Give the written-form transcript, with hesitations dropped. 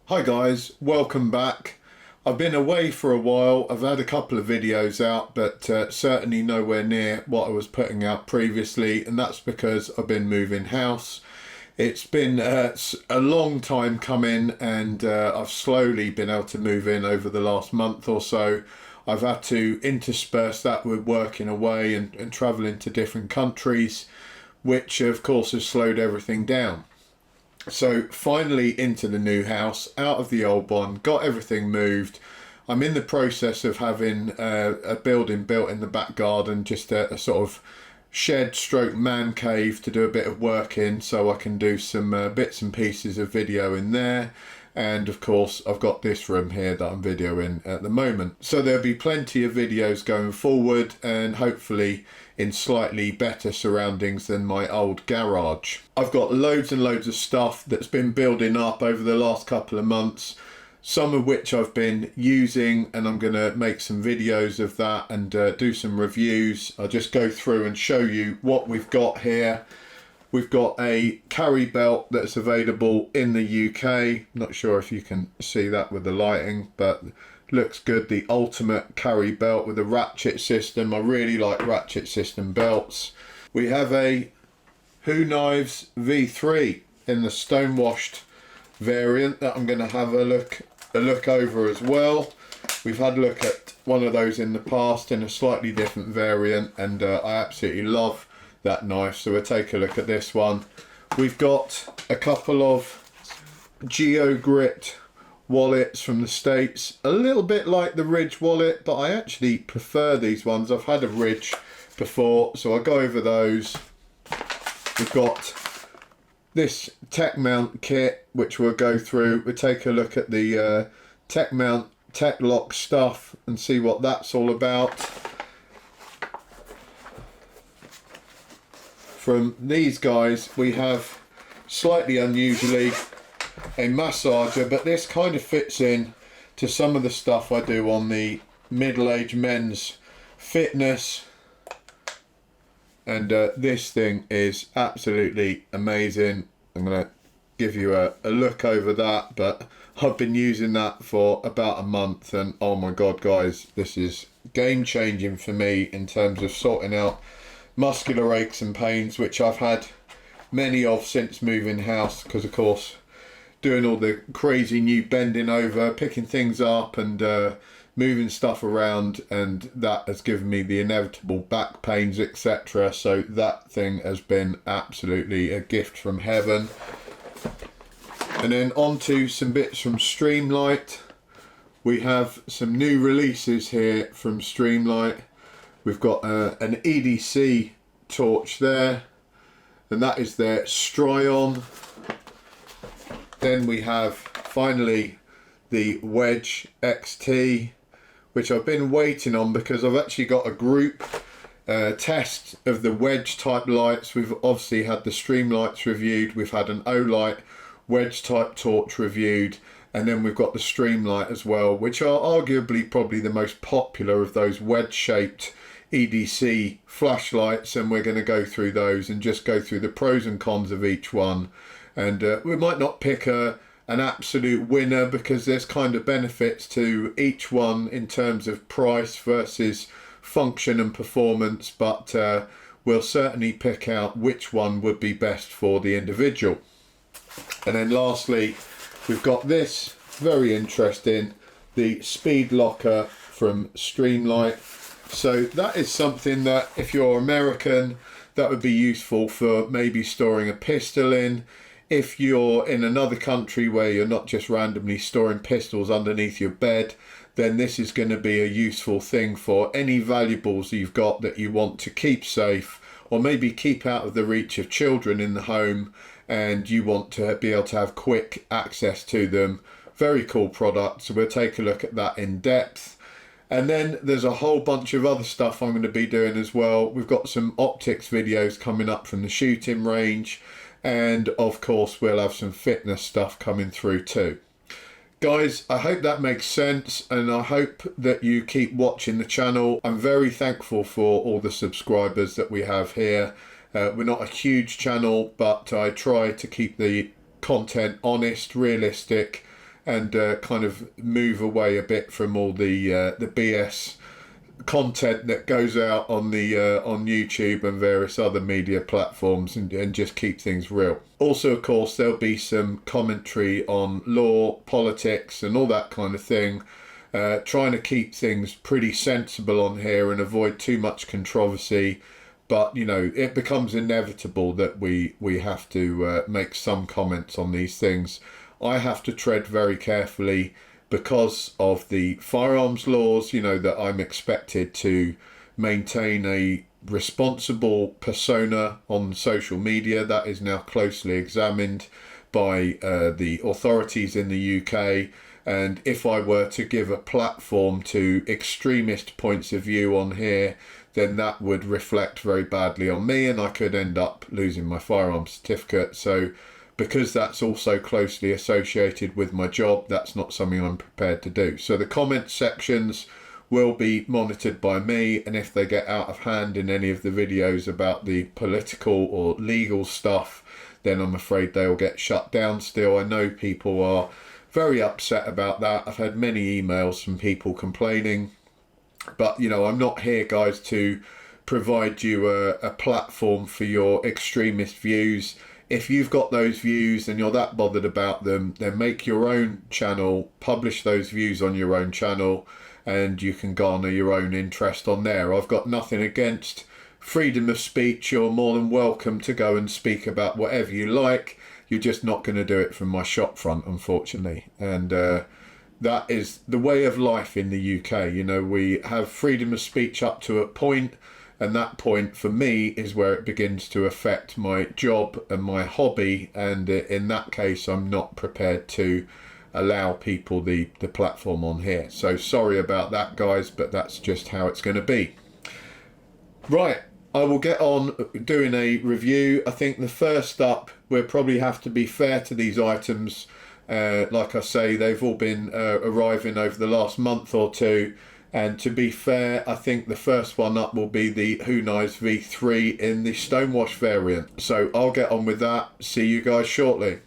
Hi guys, welcome back. I've been away for a while. I've had a couple of videos out, but certainly nowhere near what I was putting out previously, and that's because I've been moving house. It's been a long time coming, and I've slowly been able to move in over the last month or so. I've had to intersperse that with working away and traveling to different countries, which of course has slowed everything down. So finally into the new house, out of the old one, got everything moved. I'm in the process of having a building built in the back garden, just a sort of shed stroke man cave to do a bit of work in, so I can do some bits and pieces of video in there. And of course I've got this room here that I'm videoing at the moment, so there'll be plenty of videos going forward, and hopefully in slightly better surroundings than my old garage. I've got loads and loads of stuff that's been building up over the last couple of months, some of which I've been using, and I'm going to make some videos of that and do some reviews. I'll just go through and show you what we've got here. We've got a carry belt that's available in the UK. Not sure if you can see that with the lighting, but looks good. The ultimate carry belt with a ratchet system. I really like ratchet system belts. We have a Who Knives V3 in the stonewashed variant that I'm going to have a look over as well. We've had a look at one of those in the past in a slightly different variant, and I absolutely love that knife, so we'll take a look at this one. We've got a couple of GeoGrit wallets from the States, a little bit like the Ridge wallet, but I actually prefer these ones. I've had a Ridge before, so I'll go over those. We've got this tech mount kit, which we'll go through. We'll take a look at the tech mount tech lock stuff and see what that's all about. From these guys we have, slightly unusually, a massager, but this kind of fits in to some of the stuff I do on the middle-aged men's fitness, and this thing is absolutely amazing. I'm going to give you a look over that, but I've been using that for about a month, and oh my god guys, this is game changing for me in terms of sorting out muscular aches and pains, which I've had many of since moving house, because of course doing all the crazy new bending over, picking things up and moving stuff around, and that has given me the inevitable back pains, etc. So that thing has been absolutely a gift from heaven. And then on to some bits from Streamlight. We have some new releases here from Streamlight. We've got an EDC torch there, and that is their Stryon. Then we have finally the Wedge XT, which I've been waiting on because I've actually got a group test of the Wedge type lights. We've obviously had the Streamlights reviewed, we've had an Olight Wedge type torch reviewed, and then we've got the Streamlight as well, which are arguably probably the most popular of those wedge shaped EDC flashlights, and we're going to go through those and just go through the pros and cons of each one. And we might not pick an absolute winner, because there's kind of benefits to each one in terms of price versus function and performance, but we'll certainly pick out which one would be best for the individual. And then lastly, we've got this very interesting, the Speed Locker from Streamlight. So that is something that, if you're American, that would be useful for maybe storing a pistol in. If you're in another country where you're not just randomly storing pistols underneath your bed, then this is going to be a useful thing for any valuables you've got that you want to keep safe, or maybe keep out of the reach of children in the home, and you want to be able to have quick access to them. Very cool product, so we'll take a look at that in depth. And then there's a whole bunch of other stuff I'm going to be doing as well. We've got some optics videos coming up from the shooting range, and of course we'll have some fitness stuff coming through too. Guys, I hope that makes sense, and I hope that you keep watching the channel. I'm very thankful for all the subscribers that we have here. We're not a huge channel, but I try to keep the content honest, realistic, and kind of move away a bit from all the BS content that goes out on the on YouTube and various other media platforms, and just keep things real. Also, of course, there'll be some commentary on law, politics, and all that kind of thing. Trying to keep things pretty sensible on here and avoid too much controversy. But, you know, it becomes inevitable that we have to make some comments on these things. I have to tread very carefully because of the firearms laws, you know, that I'm expected to maintain a responsible persona on social media. That is now closely examined by the authorities in the UK. And if I were to give a platform to extremist points of view on here, then that would reflect very badly on me, and I could end up losing my firearms certificate. So because that's also closely associated with my job, that's not something I'm prepared to do. So the comment sections will be monitored by me, and if they get out of hand in any of the videos about the political or legal stuff, then I'm afraid they'll get shut down still. I know people are very upset about that. I've had many emails from people complaining, but you know, I'm not here, guys, to provide you a platform for your extremist views. If you've got those views and you're that bothered about them, then make your own channel, publish those views on your own channel, and you can garner your own interest on there. I've got nothing against freedom of speech. You're more than welcome to go and speak about whatever you like. You're just not going to do it from my shop front, unfortunately. And that is the way of life in the UK. You know, we have freedom of speech up to a point, and that point for me is where it begins to affect my job and my hobby. And in that case, I'm not prepared to allow people the platform on here. So sorry about that, guys, but that's just how it's going to be. Right. I will get on doing a review. I think the first up, we'll probably have to be fair to these items. Like I say, they've all been arriving over the last month or two. And to be fair, I think the first one up will be the Hunais V3 in the Stonewash variant. So I'll get on with that. See you guys shortly.